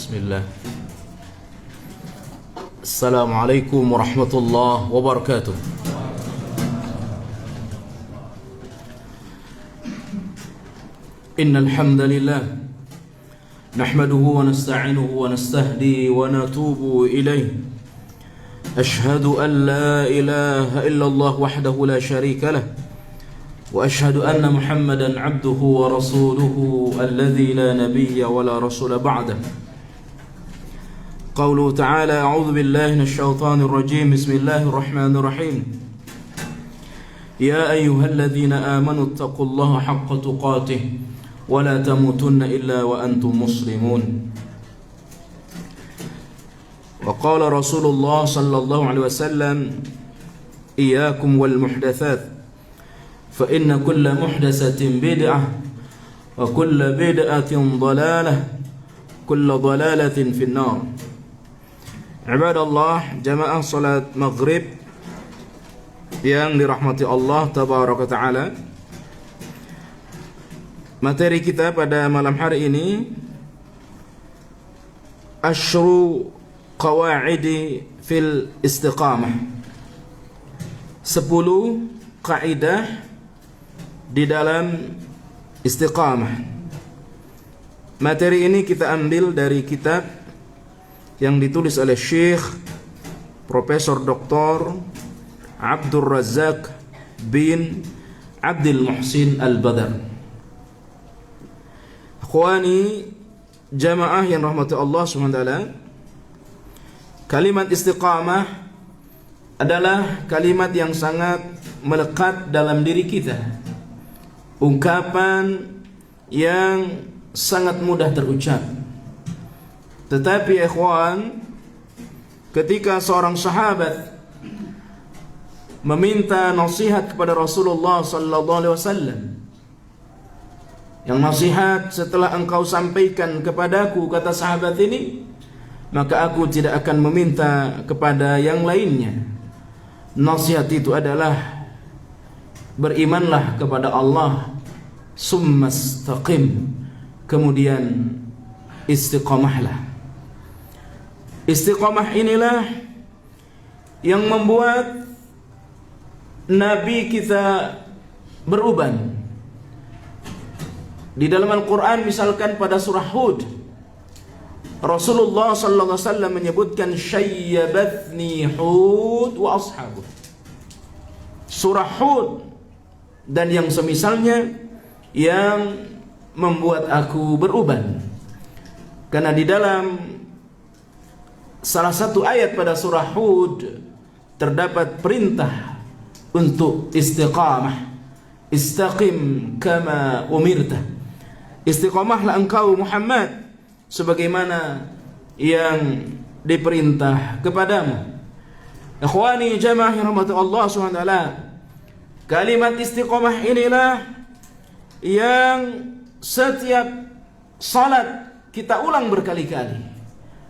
Bismillah. Assalamualaikum warahmatullahi wabarakatuh. Innal hamdalillah nahmaduhu wa nasta'inuhu wa nastahdi wa natubu ilayhi. Ashhadu an la ilaha illallah wahdahu la sharika lah. وأشهد أن محمدا عبده ورسوله الذي لا نبي ولا رسول بعده. قوله تعالى أعوذ بالله من الشيطان الرجيم بسم الله الرحمن الرحيم. يا أيها الذين آمنوا اتقوا الله حق تقاته ولا تموتن إلا وأنتم مسلمون. وقال رسول الله صلى الله عليه وسلم إياكم والمحدثات فإن كل محدثة بدعة وكل بدعة ضلالة كل ضلالة في النار. عباد الله, jamaah salat maghrib yang dirahmati Allah tabaraka ta'ala. Materi kita pada malam hari ini Asyru qawaidi fil istiqamah, 10 kaidah di dalam istiqamah. Materi ini kita ambil dari kitab yang ditulis oleh Syekh Profesor Dr. Abdul Razak bin Abdul Muhsin Al-Badr. Akhwani jamaah yang rahmati Allah SWT, kalimat istiqamah adalah kalimat yang sangat melekat dalam diri kita, ungkapan yang sangat mudah terucap. Tetapi ikhwan, ketika seorang sahabat meminta nasihat kepada Rasulullah sallallahu alaihi wasallam, yang nasihat setelah engkau sampaikan kepadaku, kata sahabat ini, maka aku tidak akan meminta kepada yang lainnya. Nasihat itu adalah berimanlah kepada Allah, summa istaqim, kemudian istiqamahlah. Istiqamah inilah yang membuat Nabi kita beruban. Di dalam Al-Quran misalkan pada surah Hud, Rasulullah sallallahu alaihi wasallam menyebutkan syayyabatni Hud wa ashabuh. Surah Hud dan yang semisalnya yang membuat aku beruban. Karena di dalam salah satu ayat pada surah Hud terdapat perintah untuk istiqamah. Istaqim kama umirta. Istiqamahlah engkau Muhammad sebagaimana yang diperintah kepadamu. Ikhwani jamaah yang rahmati Allah SWT, kalimat istiqamah inilah yang setiap salat kita ulang berkali-kali.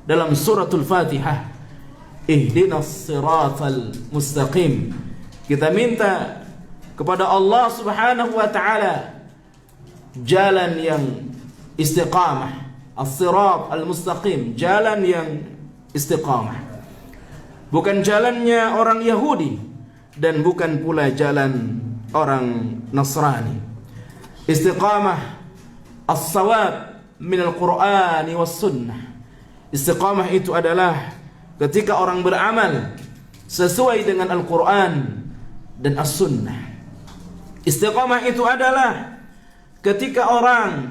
Dalam suratul Fatihah, ihdinas siratal mustaqim, kita minta kepada Allah Subhanahu wa taala jalan yang istiqamah, as-sirat al-mustaqim, jalan yang istiqamah. Bukan jalannya orang Yahudi dan bukan pula jalan orang Nasrani. Istiqamah as-sawab min al-Qur'ani was-sunnah. Istiqamah itu adalah ketika orang beramal sesuai dengan Al-Quran dan As-Sunnah. Istiqamah itu adalah ketika orang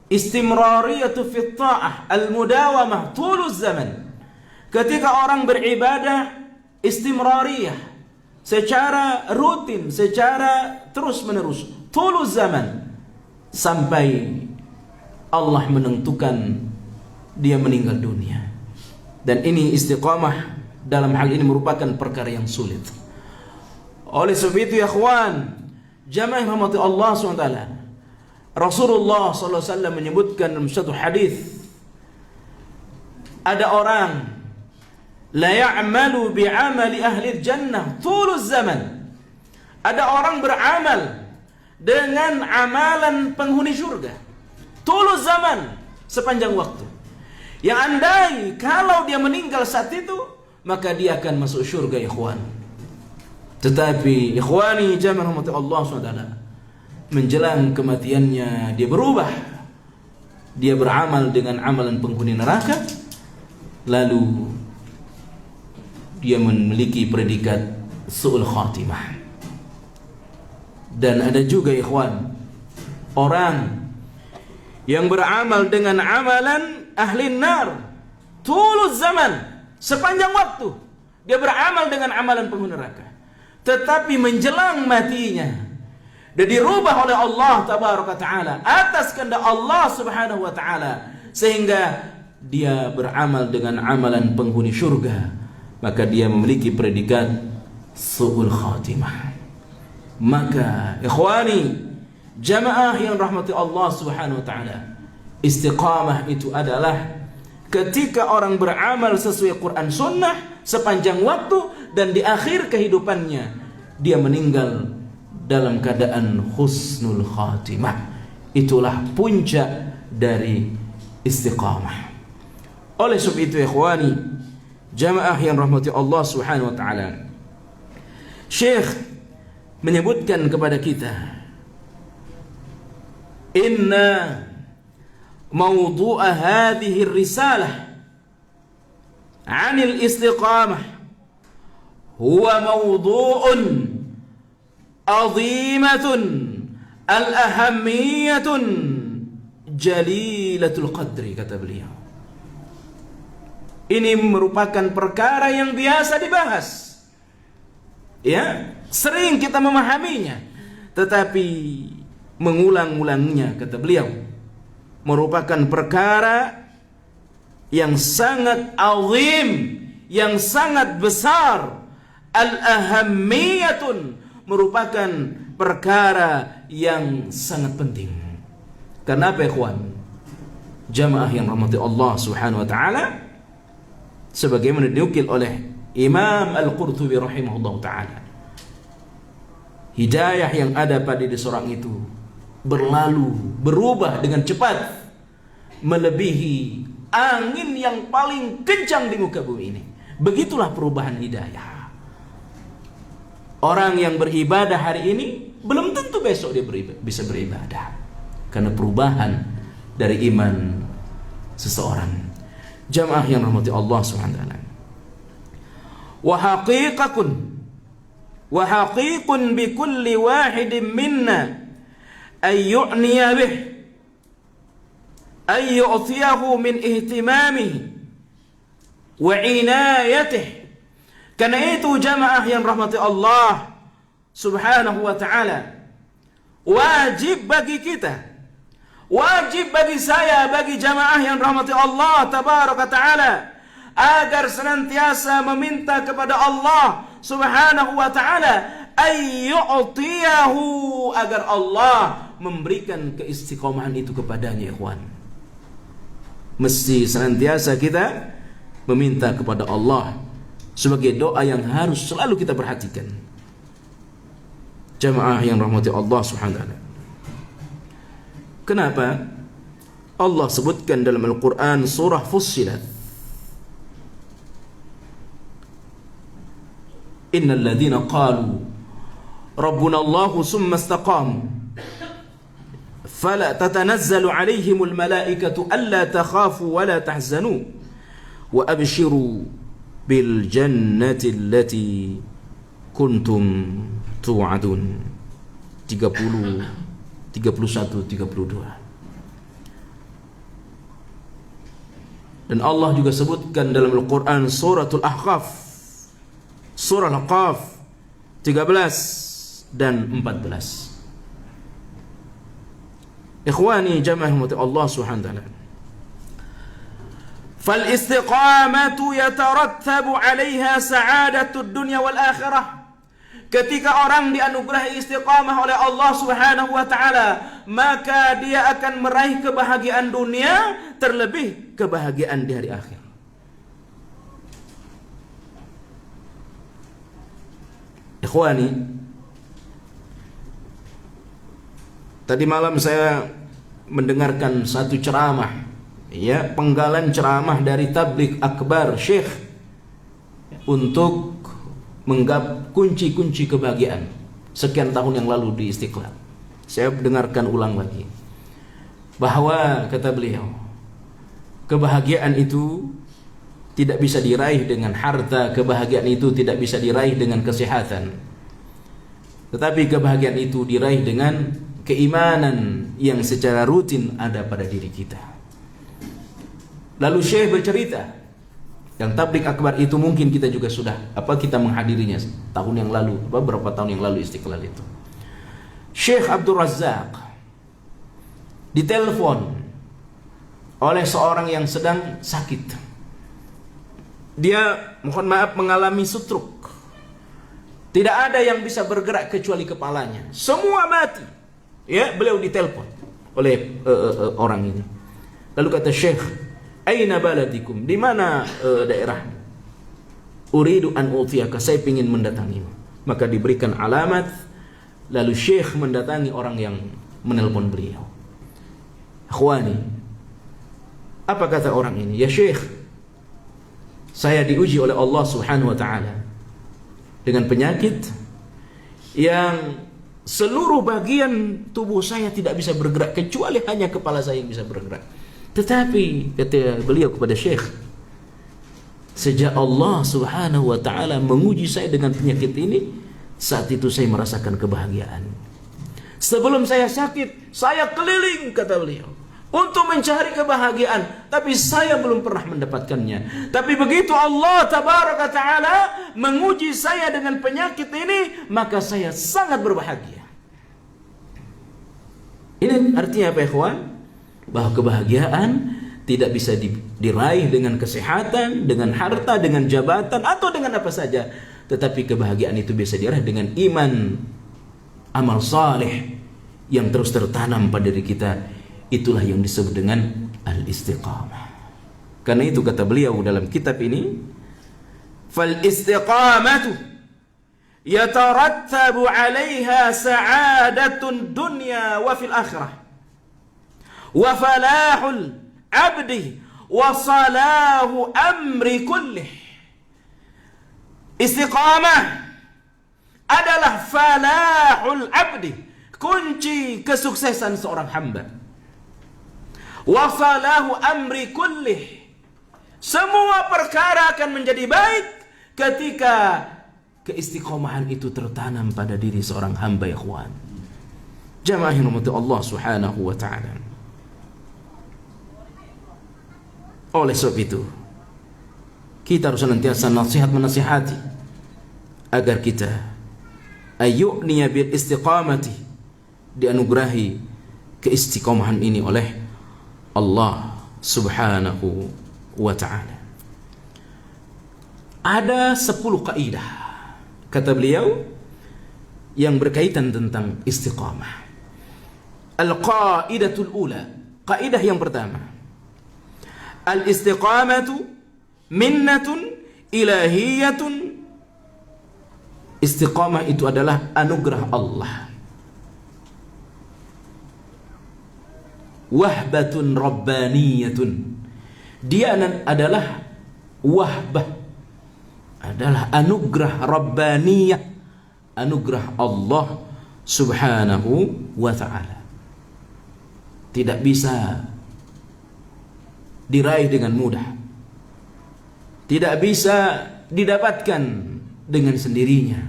istimrariyatu fit ta'ah al-mudawamah tuluz zaman. Ketika orang beribadah istimrariyah, secara rutin, secara terus menerus, tuluz zaman, sampai Allah menentukan dia meninggal dunia. Dan ini istiqamah dalam hal ini merupakan perkara yang sulit. Oleh sebab itu ya ikhwan, jamaah yang rahmati Allah SWT, Rasulullah SAW menyebutkan dalam satu hadis, ada orang la ya'malu bi'amali ahli jannah tuluz zaman. Ada orang beramal dengan amalan penghuni surga tuluz zaman, sepanjang waktu. yang andai kalau dia meninggal saat itu, maka dia akan masuk surga, ikhwan. Tetapi ikhwani jamaah rahmati Allah SWT, menjelang kematiannya dia berubah. Dia beramal dengan amalan penghuni neraka, lalu dia memiliki predikat su'ul khatimah. Dan ada juga ikhwan, orang yang beramal dengan amalan ahli nar tuluz zaman, sepanjang waktu dia beramal dengan amalan penghuni neraka, tetapi menjelang matinya dan dirubah oleh Allah tabaraka taala atas kehendak Allah subhanahu wa taala, sehingga dia beramal dengan amalan penghuni surga, maka dia memiliki predikat su'ul khatimah. Maka ikhwani jamaah yang rahmati Allah subhanahu wa ta'ala, istiqamah itu adalah ketika orang beramal sesuai Quran Sunnah sepanjang waktu, dan di akhir kehidupannya dia meninggal dalam keadaan husnul khatimah. Itulah puncak dari istiqamah. Oleh sebab itu ikhwani jamaah yang rahmati Allah subhanahu wa ta'ala, Syekh menyebutkan kepada kita, inna mawdu'a hadhihi risalah 'anil istiqamah huwa mawdu'un 'azimatun al-ahammiyatun jalilatul qadri, kata beliau. Ini merupakan perkara yang biasa dibahas, ya, sering kita memahaminya, tetapi mengulang-ulangnya, kata beliau, merupakan perkara yang sangat azim, yang sangat besar. Al-ahammiyatun, merupakan perkara yang sangat penting. Kenapa ikhwan jamaah yang rahmati Allah subhanahu wa ta'ala? Sebagaimana dinukil oleh Imam Al-Qurtubi rahimahullah ta'ala, hidayah yang ada pada diri seorang itu berlalu, berubah dengan cepat, melebihi angin yang paling kencang di muka bumi ini. Begitulah perubahan hidayah. Orang yang beribadah hari ini belum tentu besok dia bisa beribadah, karena perubahan dari iman seseorang. Jamaah yang rahmati Allah subhanahu wa ta'ala, wa haqiqun bi kulli wahidin minna ay yu'niya bih, ay yu'tiyahu min ihtimamihi wa inayatihi. Karena itu jamaah yang rahmati Allah subhanahu wa ta'ala, wajib bagi kita, wajib bagi saya, bagi jamaah yang rahmati Allah tabaraka ta'ala, agar senantiasa meminta kepada Allah subhanahu wa ta'ala ayyu'tiyahu, agar Allah memberikan keistiqomahan itu kepadanya. Ikhwan, mesti senantiasa kita meminta kepada Allah sebagai doa yang harus selalu kita perhatikan. Jamaah yang rahmati Allah subhanahu wa ta'ala, kenapa Allah sebutkan dalam Al-Quran surah Fussilat, innal ladzina qalu rabbuna Allahu summa istaqamu fala tatanazzalu alaihimul malaikatu alla takhafu wa la tahzanu wa abshiru bil jannati allati kuntum tu'adun. 30, 31, 32. Dan Allah juga sebutkan dalam Al-Quran suratul Ahqaf, surah Al-Qaf 13 dan 14. Ikhwani jamaah Allah subhanahu wa ta'ala, fal istiqamatu yatarattabu 'alaiha sa'adatud dunya wal akhirah. Ketika orang dianugerahi istiqamah oleh Allah subhanahu wa ta'ala, maka dia akan meraih kebahagiaan dunia, terlebih kebahagiaan di hari akhir. Ikhwani, tadi malam saya mendengarkan satu ceramah ya, penggalan ceramah dari tabligh akbar Syekh untuk menggap kunci-kunci kebahagiaan sekian tahun yang lalu di Istiqlal. Saya dengarkan ulang lagi bahwa kata beliau, kebahagiaan itu tidak bisa diraih dengan harta, kebahagiaan itu tidak bisa diraih dengan kesehatan, tetapi kebahagiaan itu diraih dengan keimanan yang secara rutin ada pada diri kita. Lalu Syekh bercerita, yang tabligh akbar itu mungkin kita juga sudah kita menghadirinya tahun yang lalu, beberapa tahun yang lalu Istiqlal itu. Syekh Abdul Razak ditelepon oleh seorang yang sedang sakit. Dia, mohon maaf, mengalami stroke. Tidak ada yang bisa bergerak kecuali kepalanya. Semua mati. Ya, beliau ditelepon oleh orang ini. Lalu kata Syekh, "Aina baladikum?" Di mana daerahmu? "Uridu an utiyaka." Saya ingin mendatangimu. Maka diberikan alamat. Lalu Syekh mendatangi orang yang menelpon beliau. Akhwani, apa kata orang ini? "Ya Syekh, saya diuji oleh Allah Subhanahu wa taala dengan penyakit yang seluruh bagian tubuh saya tidak bisa bergerak kecuali hanya kepala saya yang bisa bergerak. Tetapi," kata beliau kepada Syekh, "sejak Allah Subhanahu wa taala menguji saya dengan penyakit ini, saat itu saya merasakan kebahagiaan. Sebelum saya sakit, saya keliling," kata beliau, "untuk mencari kebahagiaan, tapi saya belum pernah mendapatkannya. Tapi begitu Allah Tabaraka Ta'ala menguji saya dengan penyakit ini, maka saya sangat berbahagia." Ini artinya apa, ikhwan? Bahwa kebahagiaan tidak bisa diraih dengan kesehatan, dengan harta, dengan jabatan, atau dengan apa saja. Tetapi kebahagiaan itu bisa diraih dengan iman, amal saleh yang terus tertanam pada diri kita. Itulah yang disebut dengan al-istiqamah. Karena itu kata beliau dalam kitab ini, "Fal istiqamatu yatarattabu 'alaiha sa'adatun dunya wa fil akhirah wa falahul 'abdi wa salahu amri kullih." Istiqamah adalah falahul 'abdi, kunci kesuksesan seorang hamba. Wasalahu amri kullih, semua perkara akan menjadi baik ketika keistiqomahan itu tertanam pada diri seorang hamba, ya ikhwan. Jamaah yang dirahmati Allah Subhanahu wa taala. Oleh sebab itu, kita harus senantiasa menasihati agar kita ayyu'niya bil istiqamati, dianugerahi keistiqomahan ini oleh Allah Subhanahu wa ta'ala. Ada 10 kaidah, kata beliau, yang berkaitan tentang istiqamah. Al-qaidatul ula, kaidah yang pertama, al-istiqamatu minnatun ilahiyatun. Istiqamah itu adalah anugerah Allah. Wahbatun rabbaniyatun, dia adalah wahbah, adalah anugerah rabbaniyah, anugerah Allah Subhanahu wa ta'ala. Tidak bisa diraih dengan mudah, tidak bisa didapatkan dengan sendirinya,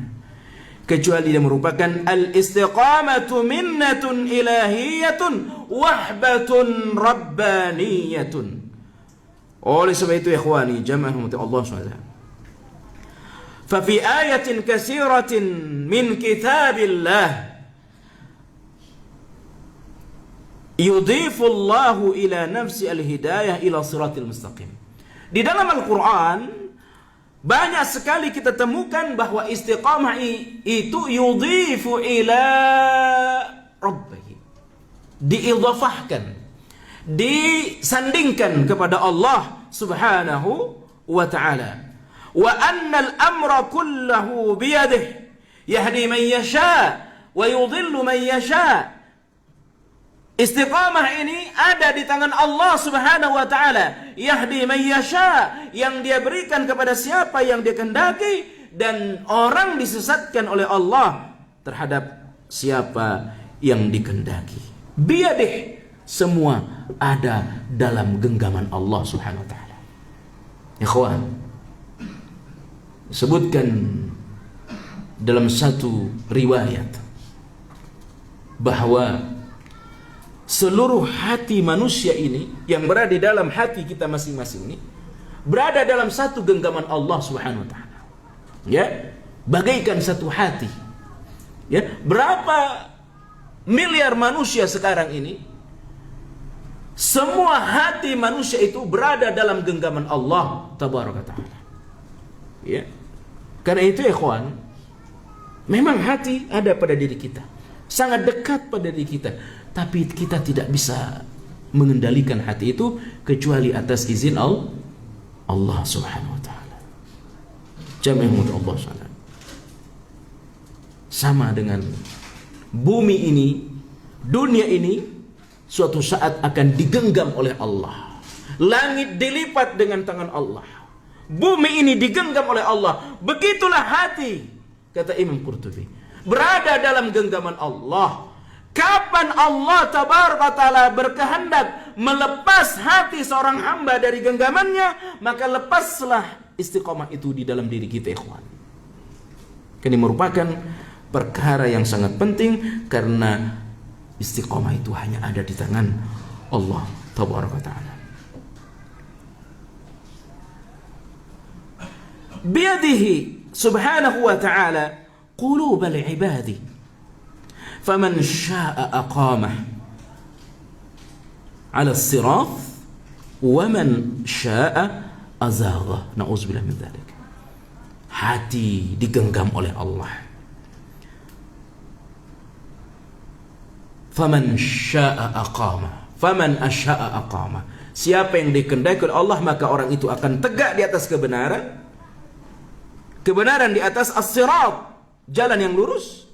kecuali dia merupakan al-istiqamatu minnatun ilahiyatun wahbatun rabbaniyatun. Oleh sebab itu, ikhwani, jamaah Allah SWT, fa fi ayatin katsiratin min kitabillah yudhifu Allahu ila nafsi al-hidayah ila siratil mustaqim. Di dalam Al-Quran banyak sekali kita temukan bahwa istiqamah itu yudhifu ila rabbih, diidhafahkan, disandingkan kepada Allah Subhanahu wa ta'ala. Wa annal amra kullahu biyadihi yahdi man yasha wa yudhillu man yasha. Istiqamah ini ada di tangan Allah Subhanahu wa taala. Yahdi man yasha, yang dia berikan kepada siapa yang dia kehendaki, dan orang disesatkan oleh Allah terhadap siapa yang dikehendaki. Biyadih, semua ada dalam genggaman Allah Subhanahu wa taala. Ikhwan, sebutkan dalam satu riwayat bahwa seluruh hati manusia ini yang berada di dalam hati kita masing-masing ini berada dalam satu genggaman Allah Subhanahu wa taala. Ya, bagaikan satu hati. Ya, berapa miliar manusia sekarang ini? Semua hati manusia itu berada dalam genggaman Allah Tabaraka Ta'ala. Ya. Karena itu ikhwan, memang hati ada pada diri kita, sangat dekat pada diri kita. Tapi kita tidak bisa mengendalikan hati itu kecuali atas izin Allah Subhanahu wa taala. Jami'ah Allah Subhanahu. Sama dengan bumi ini, dunia ini suatu saat akan digenggam oleh Allah. Langit dilipat dengan tangan Allah. Bumi ini digenggam oleh Allah. Begitulah hati, kata Imam Qurtubi, berada dalam genggaman Allah. Kapan Allah Tabaraka Ta'ala berkehendak melepas hati seorang hamba dari genggamannya, maka lepaslah istiqomah itu di dalam diri kita, ikhwan. Ini merupakan perkara yang sangat penting, karena istiqomah itu hanya ada di tangan Allah Tabaraka Ta'ala. Biyadihi subhanahu wa ta'ala qulubal ibadi, faman syaa aqamah ala as-sirat wa man syaa azagha. Na'udzubillah min dzalik. Hati digenggam oleh Allah. Faman syaa aqamah, faman asyaa aqamah. Siapa yang dikehendaki oleh Allah, maka orang itu akan tegak di atas kebenaran. Kebenaran di atas as-sirat, jalan yang lurus.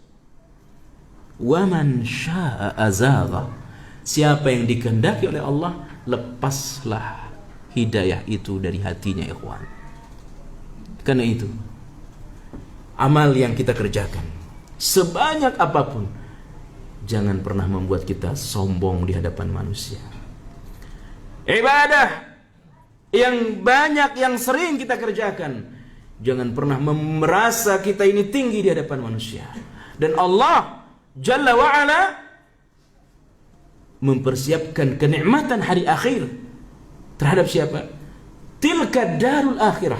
Waman syaa azagha, siapa yang dikehendaki oleh Allah, lepaslah hidayah itu dari hatinya, ikhwan. Karena itu amal yang kita kerjakan sebanyak apapun, jangan pernah membuat kita sombong di hadapan manusia. Ibadah yang banyak, yang sering kita kerjakan, jangan pernah merasa kita ini tinggi di hadapan manusia. Dan Allah Jalla wa'ala mempersiapkan kenikmatan hari akhir terhadap siapa? Tilka darul akhirah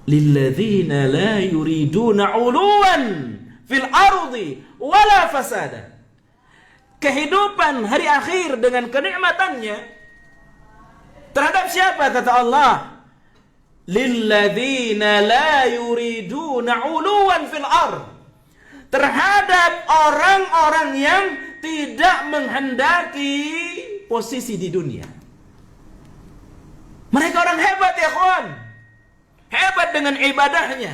lilladzina la yuriduna uluwan fil ardi wala fasada. Kehidupan hari akhir dengan kenikmatannya terhadap siapa? Kata Allah, lilladzina la yuriduna uluwan fil ard, terhadap orang-orang yang tidak menghendaki posisi di dunia. Mereka orang hebat, ya kawan. Hebat dengan ibadahnya,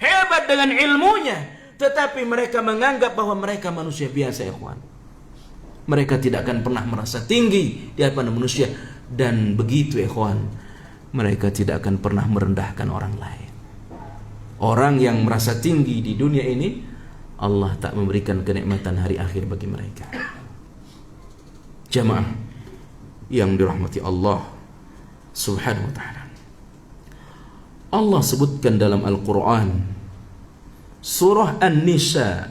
hebat dengan ilmunya, tetapi mereka menganggap bahwa mereka manusia biasa, ya kawan. Mereka tidak akan pernah merasa tinggi di hadapan manusia. Dan begitu, ya kawan, mereka tidak akan pernah merendahkan orang lain. Orang yang merasa tinggi di dunia ini, Allah tak memberikan kenikmatan hari akhir bagi mereka. Jamaah yang dirahmati Allah Subhanahu wa ta'ala, Allah sebutkan dalam Al-Quran surah An-Nisa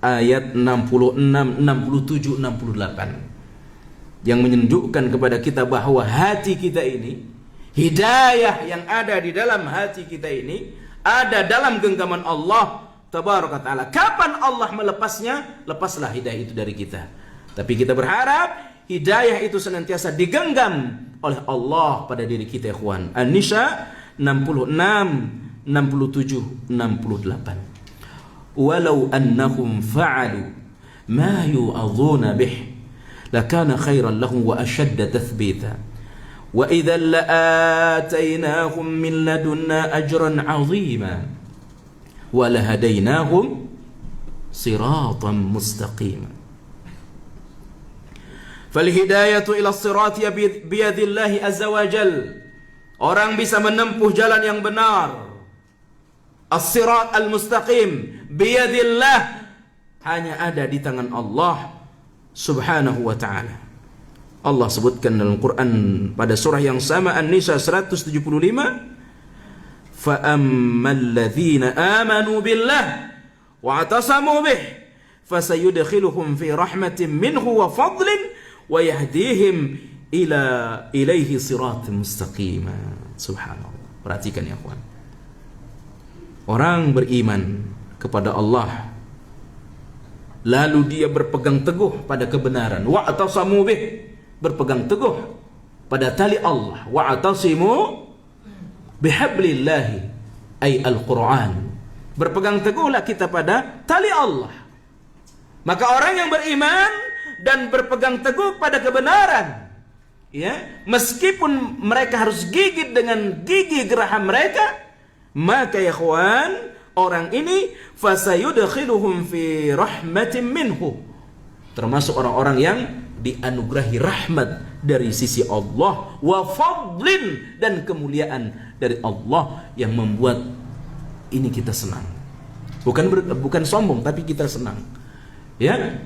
ayat 66, 67, 68, yang menunjukkan kepada kita bahwa hati kita ini, hidayah yang ada di dalam hati kita ini ada dalam genggaman Allah Tabaraka Ta'ala. Kapan Allah melepasnya? Lepaslah hidayah itu dari kita. Tapi kita berharap hidayah itu senantiasa digenggam oleh Allah pada diri kita, ikhwan. An-Nisa 66, 67, 68. Walau annahum fa'alu ma yu'adhuna bih lakana khairan lahum wa ashadda tathbita wa idhan la'atainahum min ladunna ajran 'azima walahadainahum siratan mustaqima. Fal hidayatu ila sirati biyadillahi azza wa jal. Orang bisa menempuh jalan yang benar. As-sirat al-mustaqim biyadillah, hanya ada di tangan Allah subhanahu wa ta'ala. Allah sebutkan dalam Quran pada surah yang sama, An-Nisa 175, فَأَمَّا الَّذِينَ آمَنُوا بِاللَّهِ وَاعْتَصَمُوا بِهِ فَسَيُدْخِلُهُمْ فِي رَحْمَةٍ مِّنْهُ وَفَضْلٍ وَيَهْدِيهِمْ إِلَيْهِ صِرَاطٍ مُسْتَقِيمًا. Subhanallah. Perhatikan ya kawan. Orang beriman kepada Allah, lalu dia berpegang teguh pada kebenaran. Wa'tasamu bih, berpegang teguh pada tali Allah. Wa'tasimu bihablillahi, ay al-Quran. Berpegang teguhlah kita pada tali Allah. Maka orang yang beriman dan berpegang teguh pada kebenaran, ya, meskipun mereka harus gigit dengan gigi geraham mereka, maka ya kawan, orang ini fasayudkhiluhum fi rahmatin minhu, termasuk orang-orang yang dianugerahi rahmat dari sisi Allah, wa fadlin, dan kemuliaan dari Allah yang membuat ini kita senang. Bukan sombong, tapi kita senang. Ya.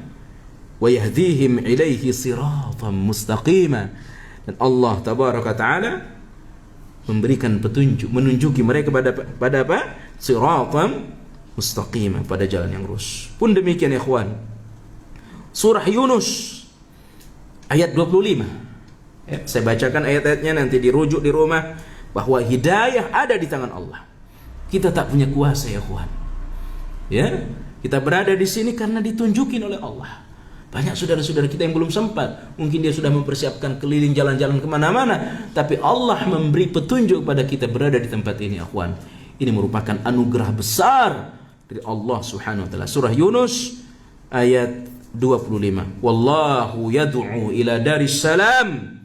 Wa yahdihim ilaihi siratan mustaqima. Dan Allah tabaraka taala memberikan petunjuk, menunjuki mereka pada apa? Siratan mustaqima, pada jalan yang lurus. Pun demikian ya ikhwan. Surah Yunus ayat 25. Ya, saya bacakan ayat-ayatnya, nanti dirujuk di rumah, bahwa hidayah ada di tangan Allah. Kita tak punya kuasa ya ikhwan. Ya, kita berada di sini karena ditunjukin oleh Allah. Banyak saudara-saudara kita yang belum sempat, mungkin dia sudah mempersiapkan keliling jalan-jalan kemana-mana, tapi Allah memberi petunjuk pada kita berada di tempat ini, akhwan. Ini merupakan anugerah besar dari Allah subhanahu wa ta'ala. Surah Yunus ayat 25. Wallahu yad'u ila daris salam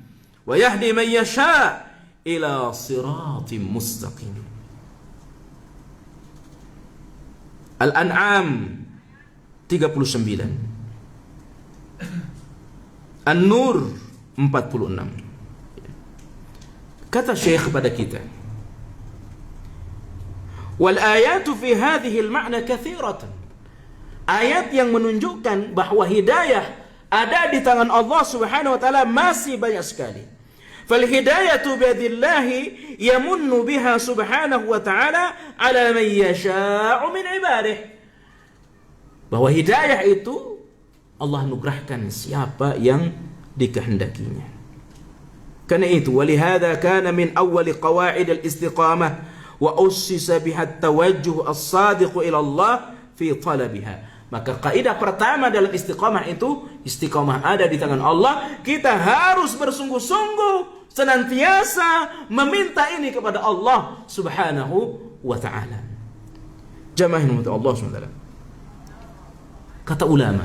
wa yahdi man yasha ila siratim mustaqim. Al-An'am 39, An-Nur 46. Kata Syekh kepada kita, wal ayatu fi hadhihi al-ma'na katsiratan. Ayat yang menunjukkan bahwa hidayah ada di tangan Allah Subhanahu wa taala masih banyak sekali. Fal hidayatu biyadillahi yamunnu biha subhanahu wa ta'ala ala man yasha'u min ibadihi. Bahwa hidayah itu Allah anugerahkan siapa yang dikehendakinya. Karena itu, walihada kana min awwali qawaid al-istiqamah wa ussisa biha at-tawajjuh as-sadiq ila Allah fi talabiha. Maka kaidah pertama dalam istiqamah itu, istiqamah ada di tangan Allah. Kita harus bersungguh-sungguh senantiasa meminta ini kepada Allah Subhanahu wa ta'ala. Jamaah yang Allah Subhanahu wa ta'ala. Kata ulama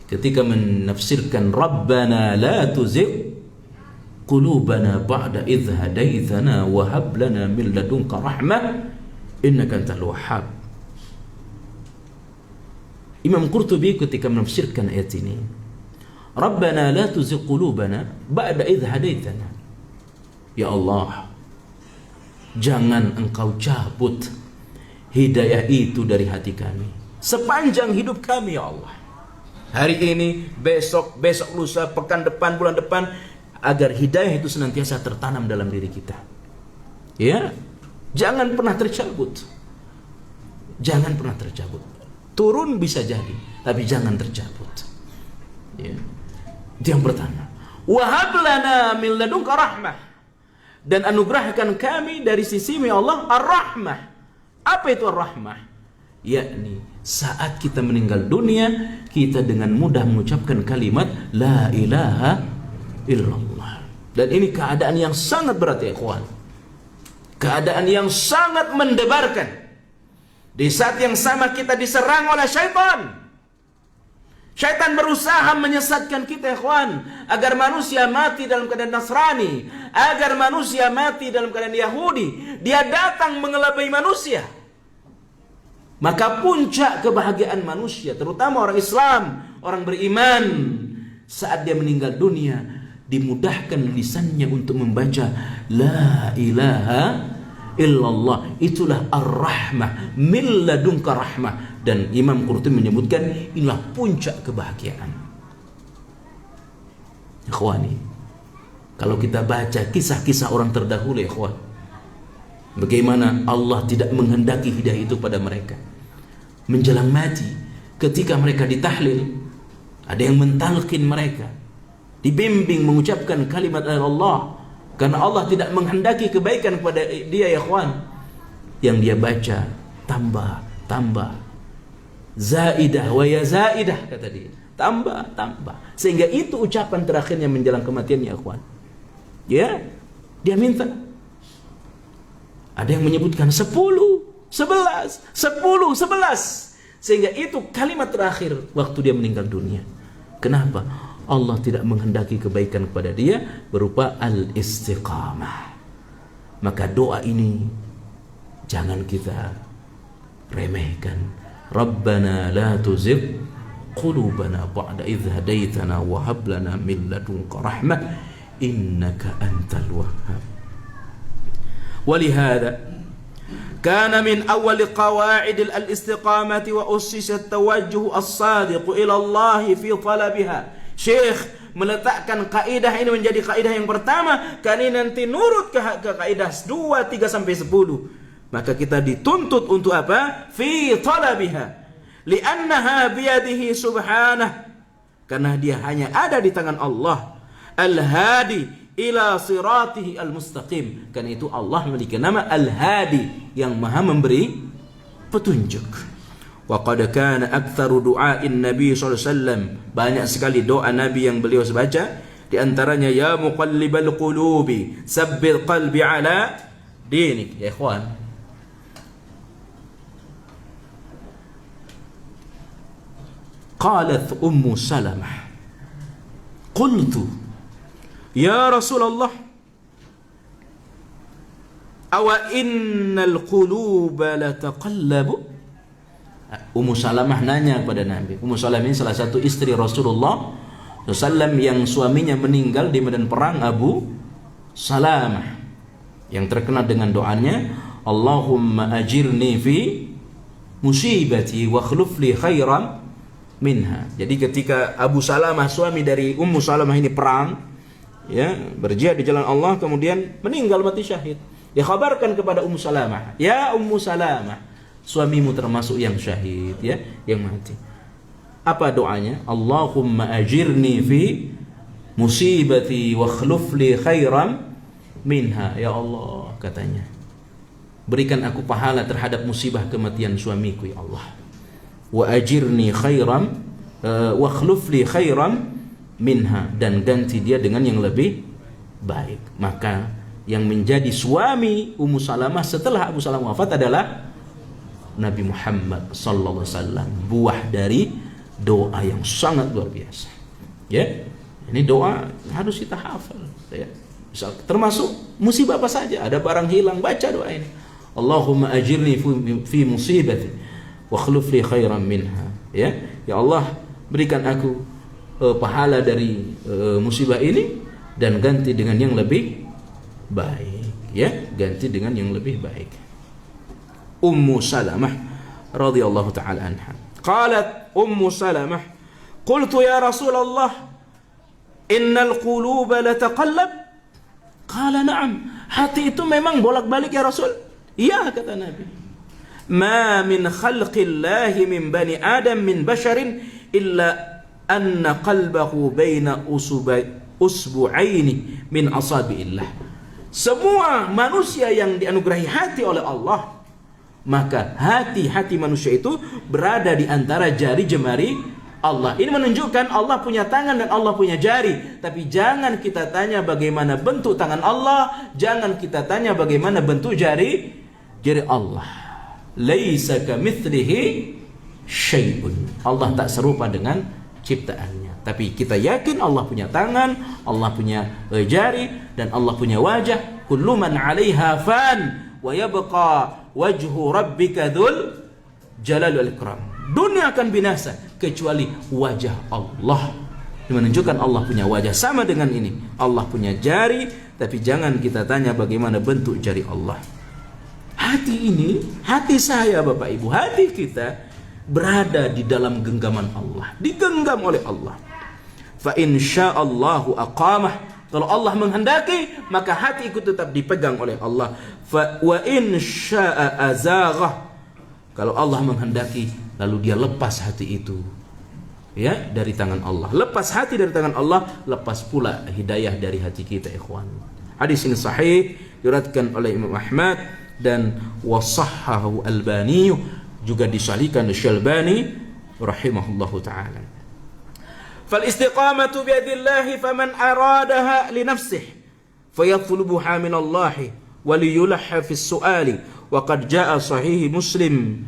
ketika menafsirkan Rabbana la tuzigh qulubana ba'da idh hadaitsana wa hab lana min ladunka rahmah innaka antal wahhab. Imam Qurtubi ketika menafsirkan ayat ini, Rabbana la tuzigh qulubana ba'da idh hadaitsana. Ya Allah, jangan engkau cabut hidayah itu dari hati kami sepanjang hidup kami ya Allah. Hari ini, besok lusa, pekan depan, bulan depan, agar hidayah itu senantiasa tertanam dalam diri kita. Ya, jangan pernah tercabut. Jangan pernah tercabut. Turun bisa jadi, tapi jangan tercabut. Ya. Itu yang pertama. Wa hab lana min ladunka rahmah. Dan anugerahkan kami dari sisimu ya Allah ar-rahmah. Apa itu ar-rahmah? Yakni saat kita meninggal dunia, kita dengan mudah mengucapkan kalimat la ilaha illallah. Dan ini keadaan yang sangat berat ya ikhwan. Keadaan yang sangat mendebarkan. Di saat yang sama kita diserang oleh syaitan. Syaitan berusaha menyesatkan kita ikhwan, agar manusia mati dalam keadaan Nasrani, agar manusia mati dalam keadaan Yahudi. Dia datang mengelabai manusia. Maka puncak kebahagiaan manusia, terutama orang Islam, orang beriman, saat dia meninggal dunia dimudahkan lisannya untuk membaca la ilaha illallah. Itulah ar-rahmah, min ladunka rahmah. Dan Imam Qurtubi menyebutkan inilah puncak kebahagiaan. Ikhwani, kalau kita baca kisah-kisah orang terdahulu, ikhwan, bagaimana Allah tidak menghendaki hidayah itu pada mereka. Menjelang mati, ketika mereka ditahlil, ada yang mentalqin mereka, dibimbing mengucapkan kalimat Allah, karena Allah tidak menghendaki kebaikan kepada dia, ya ikhwan. Yang dia baca tambah zaidah wa ya zaidah, kata dia, tambah sehingga itu ucapan terakhirnya menjelang kematian, ya ikhwan. Ya, dia minta. Ada yang menyebutkan 10, 11, sehingga itu kalimat terakhir waktu dia meninggal dunia. Kenapa? Allah tidak menghendaki kebaikan kepada dia berupa al-istiqamah. Maka doa ini jangan kita remehkan. Rabbana la tuzigh qulubana ba'da idh hadaitana wa hab lana min ladunka rahmah innaka antal wahhab. ولهذا كان من أول قواعد الاستقامة وأسس التوجه الصادق إلى الله في طلبها. Syekh meletakkan kaidah ini menjadi kaidah yang pertama, karena nanti nurut ke kaidah 2, 3 sampai 10. Maka kita dituntut untuk apa? Fi talabiha. Li'annaha biyadihi subhanah. Karena dia hanya ada di tangan Allah. Al-hadi ila siratihi al-mustaqim. Karena itu Allah memiliki nama Al-Hadi, yang maha memberi petunjuk. Wa qad kana aktsaru du'ain Nabi sallallahu alaihi wasallam, banyak sekali doa Nabi yang beliau baca, di antaranya ya muqallibal qulubi sabbit qalbi ala dinik. Ya ikhwan, qalat Ummu Salamah, qultu ya Rasulullah, awa innal quluba lataqallabu. Ummu Salamah nanya kepada Nabi. Ummu Salamah ini salah satu istri Rasulullah SAW yang suaminya meninggal di medan perang Abu Salamah, yang terkenal dengan doanya Allahumma ajirni fi musibati wa akhluf li khairan minha. Jadi ketika Abu Salamah, suami dari Ummu Salamah ini perang, ya, berjihad di jalan Allah, kemudian meninggal mati syahid, dikhabarkan kepada Ummu Salamah, ya Ummu Salamah, suamimu termasuk yang syahid, ya, yang mati. Apa doanya? Allahumma ajirni fi musibati wa akhluf li khairan minha. Ya Allah, katanya, berikan aku pahala terhadap musibah kematian suamiku, ya Allah. Wa ajirni khairan wa akhluf li khairan minha, dan ganti dia dengan yang lebih baik. Maka yang menjadi suami Ummu Salamah setelah Abu Salamah wafat adalah Nabi Muhammad sallallahu alaihi wasallam. Buah dari doa yang sangat luar biasa. Ya, ini doa harus kita hafal, ya. Misal termasuk musibah apa saja, ada barang hilang, baca doa ini. Allahumma ajirni fi musibati wa akhlif li khairan minha. Ya, ya Allah, berikan aku pahala dari musibah ini dan ganti dengan yang lebih baik, ya, ganti dengan yang lebih baik. Ummu Salamah radhiyallahu taala anha, qalat Ummu Salamah, qultu ya Rasulullah innal quluba lataqallab. Qala na'am, hati itu memang bolak-balik ya Rasul. Iya, kata Nabi. Ma min khalqillahi min bani Adam min basharin illa anna qalbahu baina usbu'aini min asabiillah. Semua manusia yang dianugerahi hati oleh Allah, maka hati-hati manusia itu berada di antara jari jemari Allah. Ini menunjukkan Allah punya tangan dan Allah punya jari. Tapi jangan kita tanya bagaimana bentuk tangan Allah, jangan kita tanya bagaimana bentuk jari Allah. Laisa kamitslihi syai'un. Allah tak serupa dengan ciptaannya. Tapi kita yakin Allah punya tangan, Allah punya jari, dan Allah punya wajah. Kullu man 'alaiha fan wa yabqa wajhu rabbika dzul jalali wal ikram. Dunia akan binasa kecuali wajah Allah menunjukkan Allah punya wajah. Sama dengan ini, Allah punya jari, tapi jangan kita tanya bagaimana bentuk jari Allah. Hati ini, hati saya Bapak Ibu, hati kita berada di dalam genggaman Allah, digenggam oleh Allah. Fa insyaallahu aqamah. Kalau Allah menghendaki, maka hati itu tetap dipegang oleh Allah. Fa wa insya'a azaghah. Kalau Allah menghendaki, lalu dia lepas hati itu, ya, dari tangan Allah. Lepas hati dari tangan Allah, lepas pula hidayah dari hati kita, ikhwan. Hadis ini sahih, diriwayatkan oleh Imam Ahmad dan wasahhahu Albani, juga disalihkan oleh Syalbani rahimahullahu taala. Fal istiqamatu bi yadillahi faman aradaha li nafsihi fayatlubuha min Allah wa liyulahha fi as-su'ali wa qad jaa sahih Muslim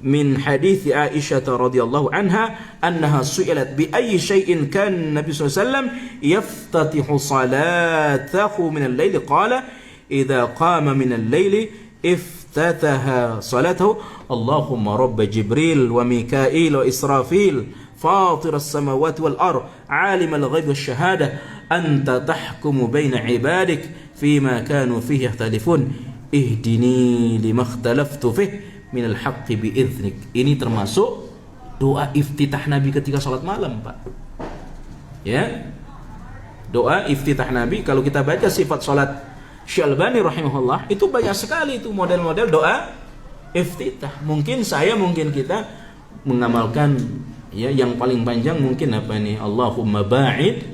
min hadits Aisyah radhiyallahu anha annaha su'ilat bi ayyi shay'in kana Nabi sallallahu alaihi wasallam yaftatihu salatahu min al-lail qala idza qama min al-lail iftataha salatahu Allahumma rabb Jibril wa Mikail wa Israfil فاطر السماوات والأرض عالم الغيب والشهادة أنت تحكم بين عبادك فيما كانوا فيه يختلفون اهدني لما اختلفت فيه من الحق بإذنك. Ini termasuk doa iftitah Nabi ketika salat malam, Pak. Ya, doa iftitah Nabi. Kalau kita baca sifat salat Syalbani rahimahullah, itu banyak sekali itu model-model doa iftitah. Mungkin kita mengamalkan, ya, yang paling panjang mungkin apa nih? Allahumma ba'id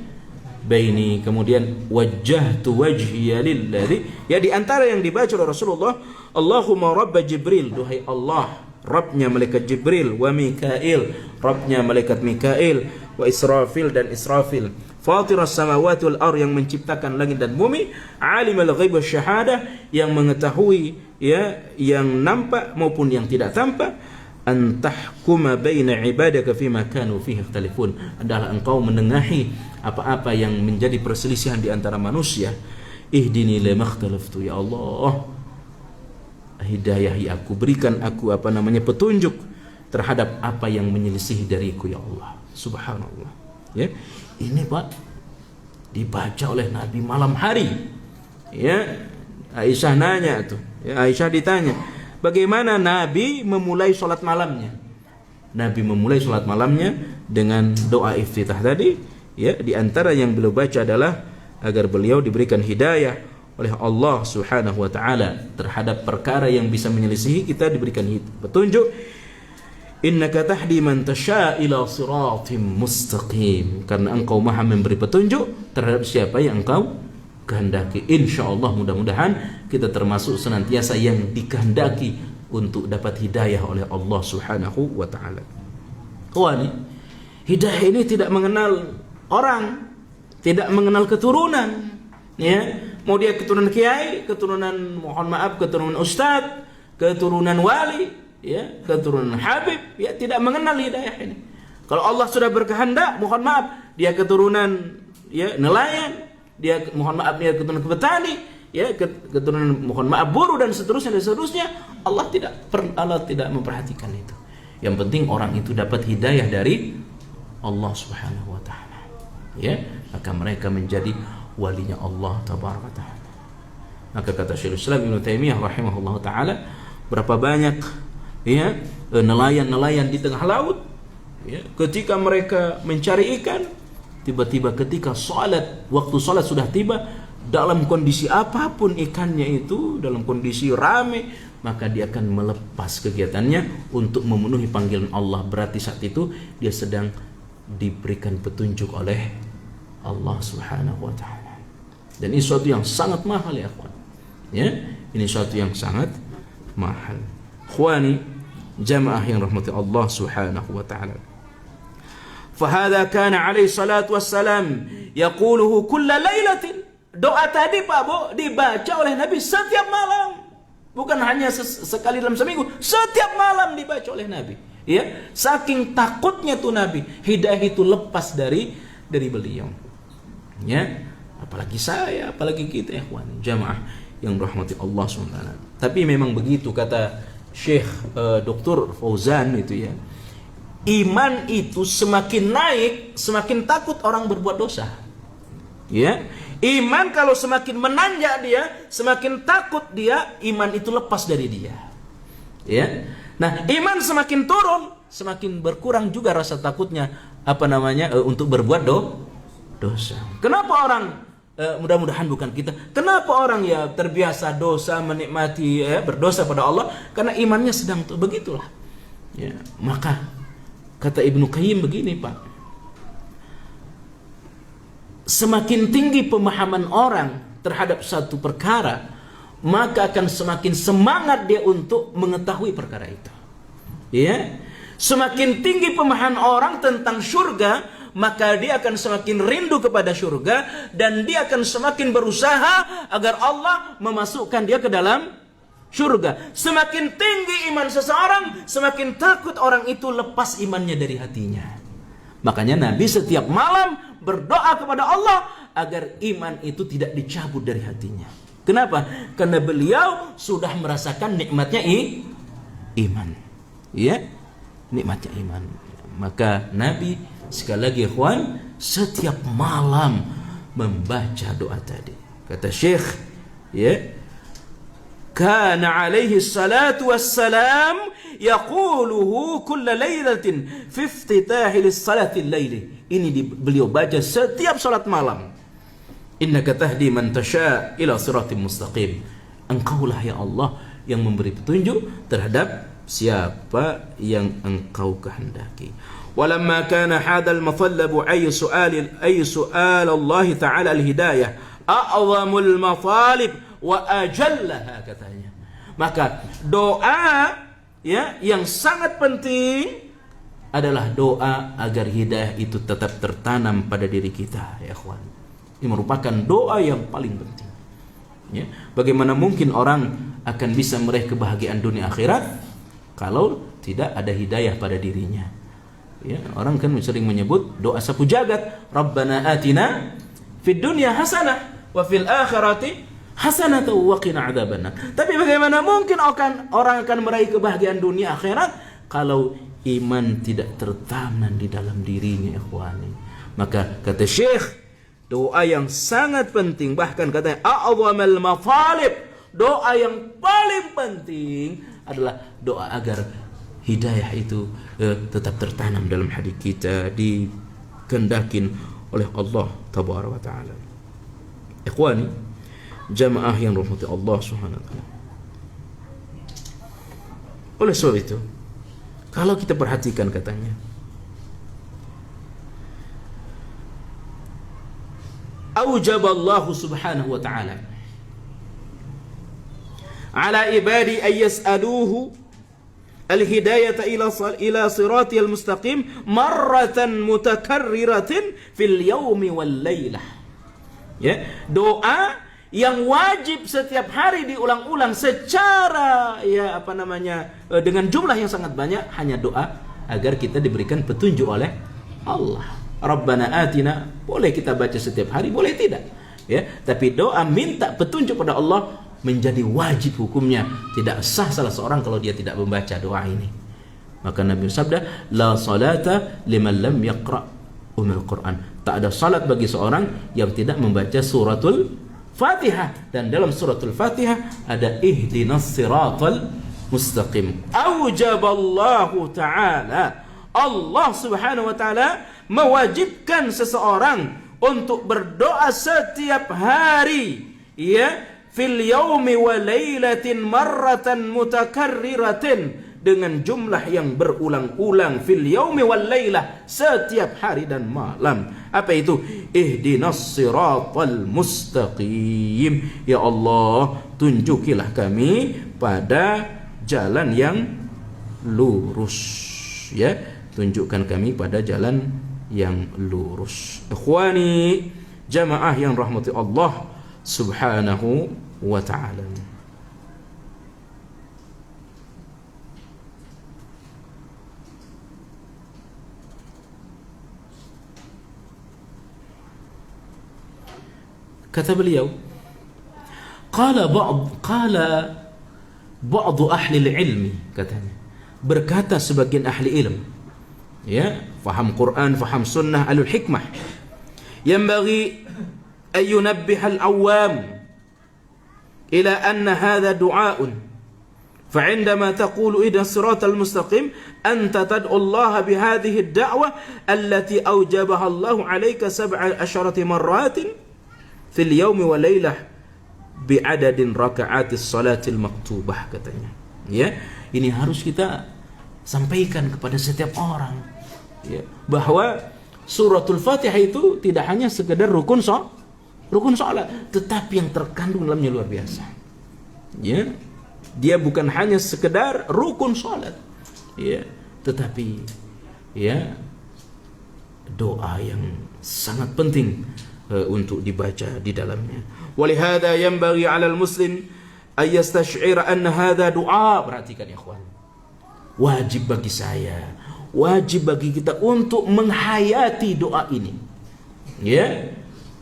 baini, kemudian wajjahtu wajhiya lilladzi. Ya, di antara yang dibaca oleh Rasulullah, Allahumma rabb Jibril, duhai Allah, Rabbnya malaikat Jibril, wa Mikail, Rabbnya malaikat Mikail, wa Israfil dan Israfil, Fatiras samawati wal ardh, yang menciptakan langit dan bumi, Alimul ghaib wasyahadah, yang mengetahui, ya, yang nampak maupun yang tidak tampak, antahkuma baina ibadaka fima kanu fihi ikhtalifun, adalah engkau menengahi apa-apa yang menjadi perselisihan di antara manusia. Ihdini lima ikhtalaftu, ya Allah, hidayahi aku, berikan aku petunjuk terhadap apa yang menyelisih dariku, ya Allah. Subhanallah. Ya, ini Pak dibaca oleh Nabi malam hari. Ya, Aisyah nanya tuh, ya, Aisyah ditanya, bagaimana Nabi memulai sholat malamnya? Nabi memulai sholat malamnya dengan doa iftitah tadi. Ya, di antara yang beliau baca adalah agar beliau diberikan hidayah oleh Allah Subhanahu wa taala terhadap perkara yang bisa menyelisihi kita, diberikan petunjuk. Innaka tahdi man tasya ila siratim mustaqim, karena engkau maha memberi petunjuk terhadap siapa yang engkau kehendaki. Insyaallah, mudah-mudahan kita termasuk senantiasa yang dikehendaki untuk dapat hidayah oleh Allah Subhanahu wa taala. Kawan, hidayah ini tidak mengenal orang, tidak mengenal keturunan, ya. Mau dia keturunan kiai, keturunan, mohon maaf, keturunan ustadz, keturunan wali, ya, keturunan habib, ya, tidak mengenal hidayah ini. Kalau Allah sudah berkehendak, mohon maaf, dia keturunan, ya, nelayan, dia mohon maaf, dia keturunan petani, ya, keturunan mohon maaf buruh dan seterusnya. Allah tidak memperhatikan itu. Yang penting orang itu dapat hidayah dari Allah Subhanahu wa taala, ya, maka mereka menjadi walinya Allah tabaraka taala. Maka kata Syekhul Islam Ibnu Taimiyah rahimahullahu taala, berapa banyak, ya, nelayan-nelayan di tengah laut, ya, ketika mereka mencari ikan, tiba-tiba ketika waktu salat sudah tiba, dalam kondisi apapun ikannya itu, dalam kondisi rame, maka dia akan melepas kegiatannya untuk memenuhi panggilan Allah. Berarti saat itu dia sedang diberikan petunjuk oleh Allah Subhanahu wa taala. Dan ini sesuatu yang sangat mahal, ya akhwan. Ya, ini sesuatu yang sangat mahal. Ikhwani, jamaah yang rahmati Allah Subhanahu wa taala. Fahada kana alaihi salatu wassalam yaquluhu kulla lailatin. Doa tadi Pak Bu dibaca oleh Nabi setiap malam. Bukan hanya sekali dalam seminggu, setiap malam dibaca oleh Nabi. Ya, saking takutnya tuh Nabi, hidayah itu lepas dari beliau. Ya, apalagi saya, apalagi kita, ikhwan, jamaah yang rahmati Allah SWT. Tapi memang begitu kata Syekh Dr. Fauzan itu, ya. iman itu semakin naik, semakin takut orang berbuat dosa. Ya, iman kalau semakin menanjak dia, semakin takut dia, iman itu lepas dari dia. Ya, nah iman semakin turun, semakin berkurang juga rasa takutnya untuk berbuat dosa. Kenapa orang mudah-mudahan bukan kita. Kenapa orang ya terbiasa dosa, menikmati berdosa pada Allah? Karena imannya sedang begitulah. Ya, maka kata Ibnu Qayyim begini, Pak. Semakin tinggi pemahaman orang terhadap satu perkara, maka akan semakin semangat dia untuk mengetahui perkara itu. Ya. Semakin tinggi pemahaman orang tentang surga, maka dia akan semakin rindu kepada surga, dan dia akan semakin berusaha agar Allah memasukkan dia ke dalam surga. Semakin tinggi iman seseorang, semakin takut orang itu lepas imannya dari hatinya. Makanya Nabi setiap malam berdoa kepada Allah agar iman itu tidak dicabut dari hatinya. Kenapa? Karena beliau sudah merasakan nikmatnya iman. Ya, nikmatnya iman. Maka Nabi sekali lagi ikhwan, setiap malam membaca doa tadi. Kata Syekh, ya, kana alaihi salatu wassalam yaquluhu kulla lailatin fi iftitahi lis-salati al-laili. Ini beliau baca setiap salat malam. Innaka tahdi man tasha ila siratim mustaqim. Engkaulah ya Allah yang memberi petunjuk terhadap siapa yang engkau kehendaki. Walamma kana hadal mathallabu ay su'al Allah ta'ala al-hidayah a'zamul mathalib wa ajallaha, katanya. Maka doa ya yang sangat penting adalah doa agar hidayah itu tetap tertanam pada diri kita, ya ikhwan. Ini merupakan doa yang paling penting. Ya, bagaimana mungkin orang akan bisa meraih kebahagiaan dunia akhirat kalau tidak ada hidayah pada dirinya? Ya, orang kan sering menyebut doa sapu jagat, Rabbana atina fid dunya hasanah wa fil akhirati hasanah wa qina adzabannar. Tapi bagaimana mungkin orang akan meraih kebahagiaan dunia akhirat kalau iman tidak tertanam di dalam dirinya, ikhwani? Maka kata Syekh, doa yang sangat penting, bahkan katanya a'zamal mathalib, doa yang paling penting adalah doa agar hidayah itu tetap tertanam dalam hati kita, dikendakin oleh Allah Tabaraka wa Ta'ala. Ikhwani, jamaah yang rahmati Allah Subhanahu wa Ta'ala. Oleh sebab itu, kalau kita perhatikan katanya, awjaba Allah Subhanahu wa Ta'ala ala ibadi ay yas'aluhu al-hidayata ila sirati al-mustaqim marratan mutakarriratin fil yawmi wal laylah. Ya, doa yang wajib setiap hari diulang-ulang secara dengan jumlah yang sangat banyak, hanya doa agar kita diberikan petunjuk oleh Allah. Rabbana atina boleh kita baca setiap hari, boleh tidak, ya, tapi doa minta petunjuk pada Allah menjadi wajib hukumnya. Tidak sah salah seorang kalau dia tidak membaca doa ini. Maka Nabi bersabda, la salata liman lam yaqra umul Quran. Tak ada salat bagi seorang yang tidak membaca suratul Fatihah. Dan dalam suratul Fatihah ada ihdinas siratal mustaqim. Aujaballahu ta'ala, Allah Subhanahu wa ta'ala mewajibkan seseorang untuk berdoa setiap hari, ya, fil yaumi wa lailatin marratan mutakarriratin, dengan jumlah yang berulang-ulang, fil yaumi wal lailah, setiap hari dan malam. Apa itu? Ihdinas siratal mustaqim. Ya Allah, tunjukilah kami pada jalan yang lurus, ya, tunjukkan kami pada jalan yang lurus. Ikhwani, jamaah yang rahmati Allah Subhanahu wa ta'ala. Kata beliau, qala ba'd ahli ilmi, katanya, berkata sebagian ahli ilmu, Ya, faham Quran, faham sunnah, alul hikmah. Yanbaghi an yunabbih al-awwam ila anna hadha du'a'un. فعندما تقول إذا الصراط المستقيم أنت تدعو الله بهذه الدعوة التي أوجبها الله عليك 17 مرات في اليوم والليلة بعدد ركعات الصلاة المكتوبة, katanya. Ya, ini harus kita sampaikan kepada setiap orang, ya, bahwa suratul Fatihah itu tidak hanya sekedar rukun salat, tetapi yang terkandung dalamnya luar biasa. Ya, dia bukan hanya sekedar rukun salat, ya, tetapi ya doa yang sangat penting untuk dibaca di dalamnya. Walihada yanbaghi 'alal muslim ay yastash'ira anna hadha du'a. Perhatikan ya ikhwan. Wajib bagi saya, wajib bagi kita untuk menghayati doa ini. Ya,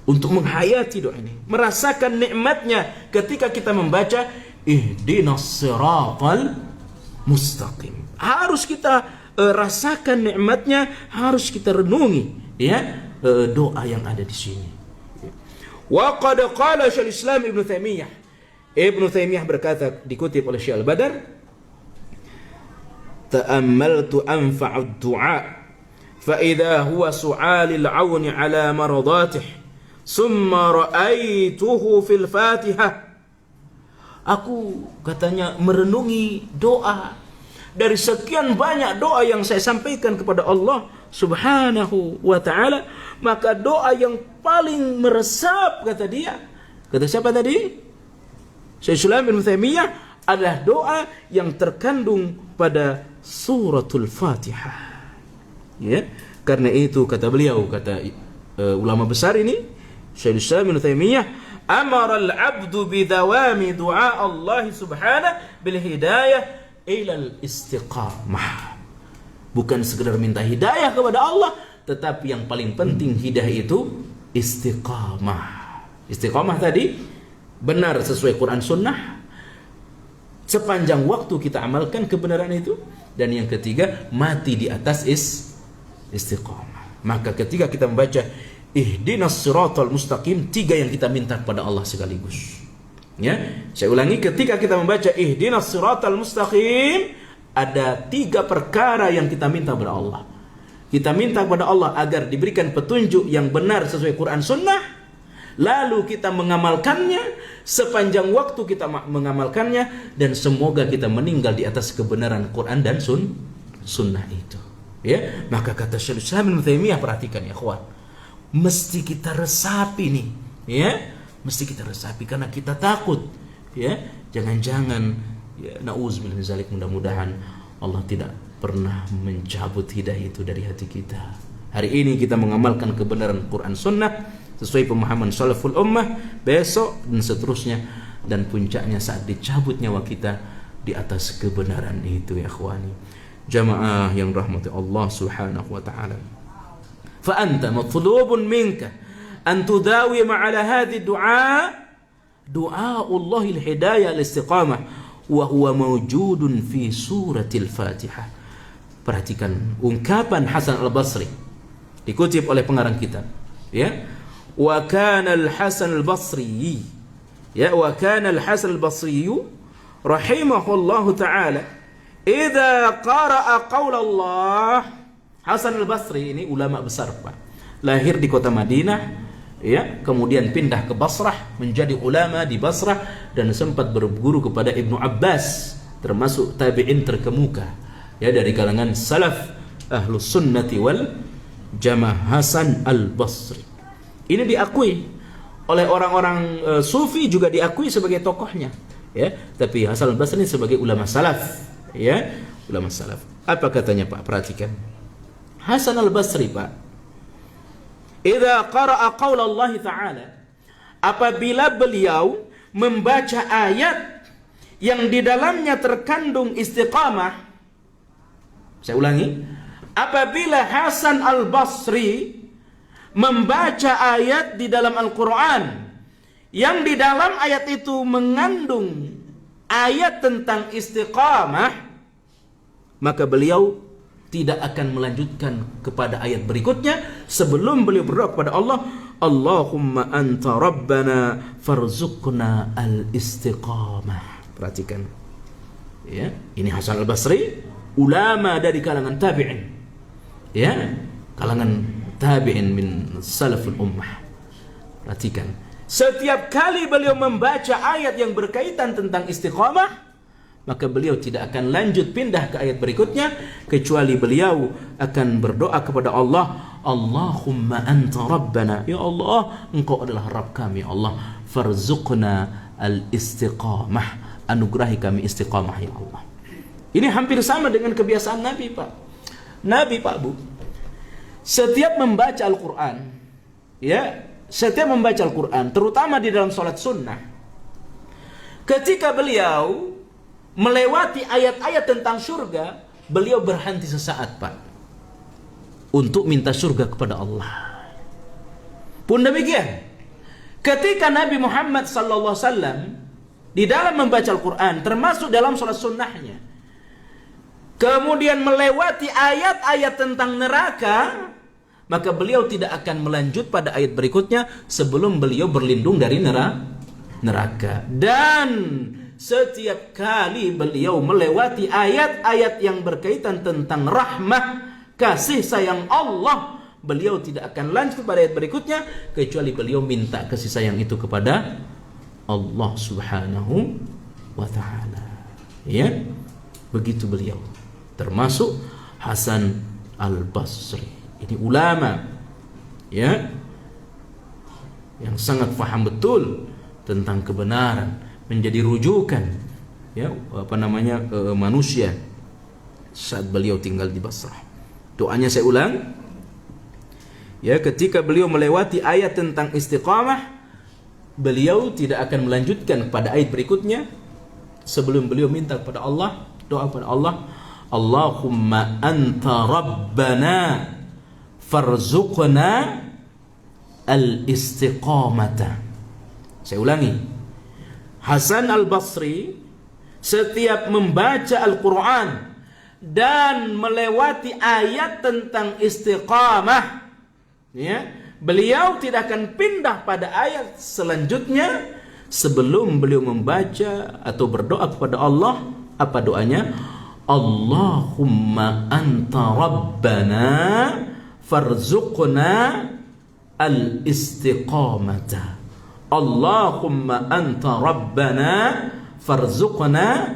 untuk menghayati doa ini, merasakan nikmatnya ketika kita membaca ihdinas siratal mustaqim. Harus kita rasakan nikmatnya, harus kita renungi, ya, doa yang ada di sini. Wa qad qala Syekhul Islam Ibnu Taimiyah. Ibnu Taimiyah berkata, dikutip oleh Syekh Al-Badr, ta'ammaltu anfa'ud du'a fa idza huwa su'alil 'auni 'ala maradatih summa ra'aituhu fil Fatihah. Aku, katanya, merenungi doa dari sekian banyak doa yang saya sampaikan kepada Allah Subhanahu wa ta'ala, maka doa yang paling meresap, kata dia, kata siapa tadi? Syekh Islam Ibnu Taimiyah, adalah doa yang terkandung pada suratul Fatihah. Ya, karena itu kata beliau, kata ulama besar ini, Syekh Islam Ibnu Taimiyah, amara al-'abdu bidawami du'a Allah subhanahu bil hidayah ila al-istiqamah. Bukan sekedar minta hidayah kepada Allah, tetapi yang paling penting hidayah itu istiqamah. Istiqamah tadi benar sesuai Quran Sunnah, sepanjang waktu kita amalkan kebenaran itu, dan yang ketiga mati di atas istiqamah. Maka ketika kita membaca ihdinas siratal mustaqim, 3 yang kita minta kepada Allah sekaligus. Ya, saya ulangi, ketika kita membaca ihdinas siratal mustaqim, ada 3 perkara yang kita minta kepada Allah. Kita minta kepada Allah agar diberikan petunjuk yang benar sesuai Quran Sunnah, lalu kita mengamalkannya, sepanjang waktu kita mengamalkannya, dan semoga kita meninggal di atas kebenaran Quran dan Sunnah itu. Ya, maka kata Syekh Islam Ibnu Taimiyah, perhatikan ya kawan, mesti kita resapi nih, ya, mesti kita resapi karena kita takut, ya, jangan-jangan, ya, nauzubillah min zalik, mudah-mudahan Allah tidak pernah mencabut hidayah itu dari hati kita. Hari ini kita mengamalkan kebenaran Quran Sunnah sesuai pemahaman salaful ummah, besok dan seterusnya, dan puncaknya saat dicabut nyawa kita di atas kebenaran itu, ya ikhwani, jamaah yang rahmati Allah Subhanahu wa ta'ala. Fa anta matlubun minka an tudawi ma'ala hadhi du'a Allah al-hidayah al-istiqamah wa huwa mawjudun fi suratil Fatihah. Perhatikan ungkapan Hasan al-Basri, dikutip oleh pengarang kitab, ya. Wa kana al-Hasan al-Basri, ya, wa kana al-Hasan al-Basri rahimahullahu ta'ala idza qara'a qaul Allah. Hasan al-Basri ini ulama besar, Pak. Lahir di kota Madinah, ya, kemudian pindah ke Basrah menjadi ulama di Basrah, dan sempat berguru kepada Ibnu Abbas, termasuk tabi'in terkemuka, ya, dari kalangan salaf ahlus sunnati wal jamaah. Hasan al-Basri ini diakui oleh orang-orang sufi, juga diakui sebagai tokohnya, ya, tapi Hasan al-Basri ini sebagai ulama salaf, ya, ulama salaf. Apa katanya, Pak? Perhatikan Hasan al-Basri, Pak, idza qara'a qaul Allah ta'ala, apabila beliau membaca ayat yang di dalamnya terkandung istiqamah. Saya ulangi, apabila Hasan al-Basri membaca ayat di dalam Al-Quran yang di dalam ayat itu mengandung ayat tentang istiqamah, maka beliau tidak akan melanjutkan kepada ayat berikutnya sebelum beliau berdoa kepada Allah, Allahumma anta rabbana farzuqna al-istiqamah. Perhatikan. Ya, ini Hasan al-Basri, ulama dari kalangan tabi'in. Ya, kalangan tabi'in min salaful ummah. Perhatikan. Setiap kali beliau membaca ayat yang berkaitan tentang istiqamah, maka beliau tidak akan lanjut pindah ke ayat berikutnya kecuali beliau akan berdoa kepada Allah, Allahumma anta rabbana, ya Allah, engkau adalah Rabb kami, ya Allah, farzuqna al-istiqamah, anugerahi kami istiqamah, ya Allah. Ini hampir sama dengan kebiasaan Nabi, Pak. Nabi, Pak Bu, setiap membaca Al-Quran, ya, setiap membaca Al-Quran, terutama di dalam sholat sunnah, ketika beliau melewati ayat-ayat tentang surga, beliau berhenti sesaat, Pak, untuk minta surga kepada Allah. Pun demikian, ketika Nabi Muhammad SAW di dalam membaca Al-Quran, termasuk dalam sholat sunnahnya, kemudian melewati ayat-ayat tentang neraka, maka beliau tidak akan melanjut pada ayat berikutnya sebelum beliau berlindung dari neraka. Dan setiap kali beliau melewati ayat-ayat yang berkaitan tentang rahmah, kasih sayang Allah, beliau tidak akan lanjut pada ayat berikutnya kecuali beliau minta kasih sayang itu kepada Allah Subhanahu wa ta'ala. Ya, begitu beliau. Termasuk Hasan al-Basri. Ini ulama, ya, yang sangat paham betul tentang kebenaran, menjadi rujukan, ya, manusia saat beliau tinggal di Basrah. Doanya saya ulang, ya, ketika beliau melewati ayat tentang istiqamah, beliau tidak akan melanjutkan pada ayat berikutnya sebelum beliau minta kepada Allah, doa kepada Allah, Allahumma anta rabbana farzuqna al-istiqamata. Saya ulangi, Hasan al-Basri setiap membaca Al-Quran dan melewati ayat tentang istiqamah, ya, beliau tidak akan pindah pada ayat selanjutnya sebelum beliau membaca atau berdoa kepada Allah. Apa doanya? Allahumma anta rabbana farzuqna al-istiqamata. Allahumma anta rabbana farzuqna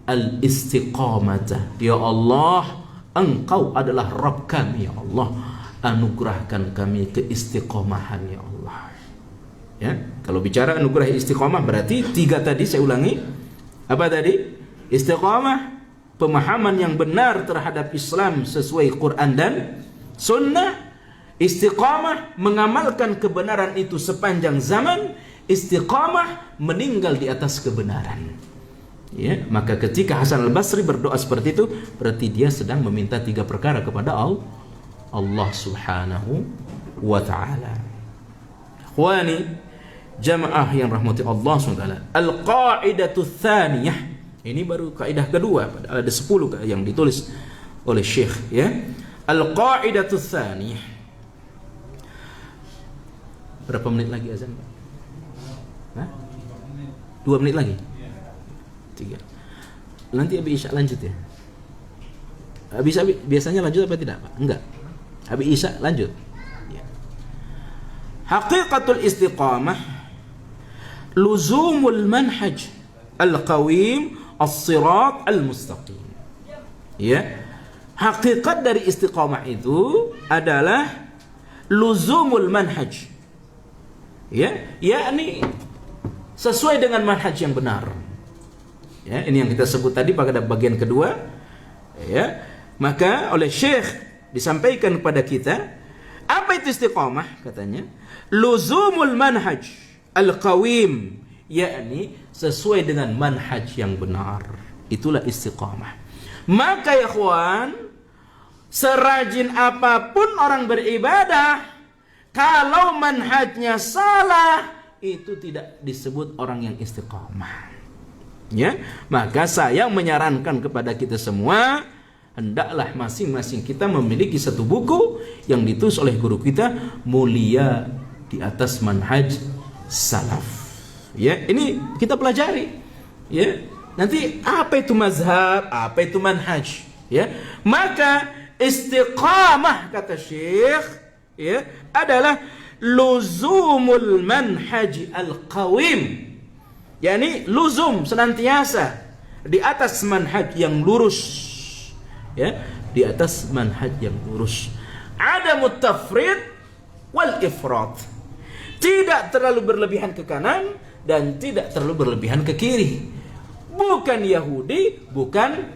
al-istiqamata. Ya Allah, engkau adalah Rabb kami, ya Allah, anugerahkan kami keistiqomahan, ya Allah. Ya, kalau bicara anugerah istiqomah berarti tiga tadi saya ulangi. Apa tadi? Istiqomah, pemahaman yang benar terhadap Islam sesuai Quran dan Sunnah. Istiqamah, mengamalkan kebenaran itu sepanjang zaman. Istiqamah, meninggal di atas kebenaran. Ya, maka ketika Hasan al-Basri berdoa seperti itu, berarti dia sedang meminta tiga perkara kepada Allah Subhanahu wa ta'ala. Ikhwani, jamaah yang rahmati Allah SWT, al-qa'idatu tsaniyah. Ini baru kaidah kedua, ada 10 yang ditulis oleh Syekh, ya. Al-qa'idatu tsaniyah. Berapa menit lagi azan? Hah? 2 menit lagi? 3. Nanti habis Isya lanjut ya? Biasanya lanjut apa tidak, Pak? Enggak. Habis Isya lanjut. Ya. Haqiqatul istiqamah luzumul manhaj al-qawim as-sirat al-mustaqim. Ya. Hakikat dari istiqamah itu adalah luzumul manhaj. Ya, yakni sesuai dengan manhaj yang benar. Ya, ini yang kita sebut tadi pada bagian kedua. Ya, maka oleh Syekh disampaikan kepada kita, apa itu istiqamah? Katanya, luzumul manhaj al-qawim, yakni sesuai dengan manhaj yang benar. Itulah istiqamah. Maka ya ikhwan, serajin apapun orang beribadah, kalau manhajnya salah, itu tidak disebut orang yang istiqamah. Ya, maka saya menyarankan kepada kita semua, hendaklah masing-masing kita memiliki satu buku yang ditulis oleh guru kita, mulia di atas manhaj salaf. Ya, ini kita pelajari. Ya, nanti apa itu mazhab, apa itu manhaj? Ya, maka istiqamah kata Syekh, ya, adalah luzumul manhaj al-qawim. yakni luzum, senantiasa di atas manhaj yang lurus, ya, di atas manhaj yang lurus. Adamut tafrid wal ifrat, tidak terlalu berlebihan ke kanan dan tidak terlalu berlebihan ke kiri. Bukan Yahudi, bukan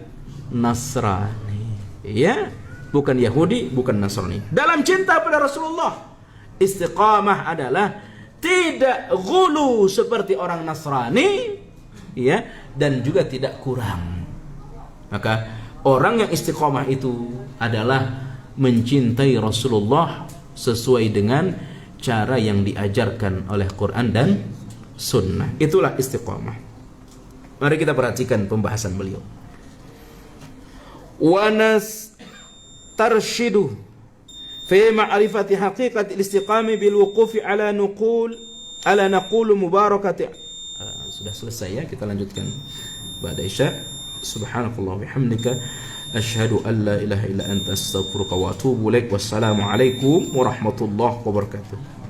Nasrani, ya, bukan Yahudi, bukan Nasrani. Dalam cinta pada Rasulullah, istiqamah adalah tidak ghulu seperti orang Nasrani, ya, dan juga tidak kurang. Maka orang yang istiqamah itu adalah mencintai Rasulullah sesuai dengan cara yang diajarkan oleh Quran dan Sunnah. Itulah istiqamah. Mari kita perhatikan pembahasan beliau. Wa nastarshidu fi ma'rifati haqiqati al-istiqamah bil wuqufi ala naqul mubarakati. Sudah selesai ya, kita lanjutkan ba'da isya. Subhanakallah wa bihamdika asyhadu an la ilaha illa anta astaghfiruka wa atubu ilaik. Wassalamu alaikum warahmatullahi wabarakatuh.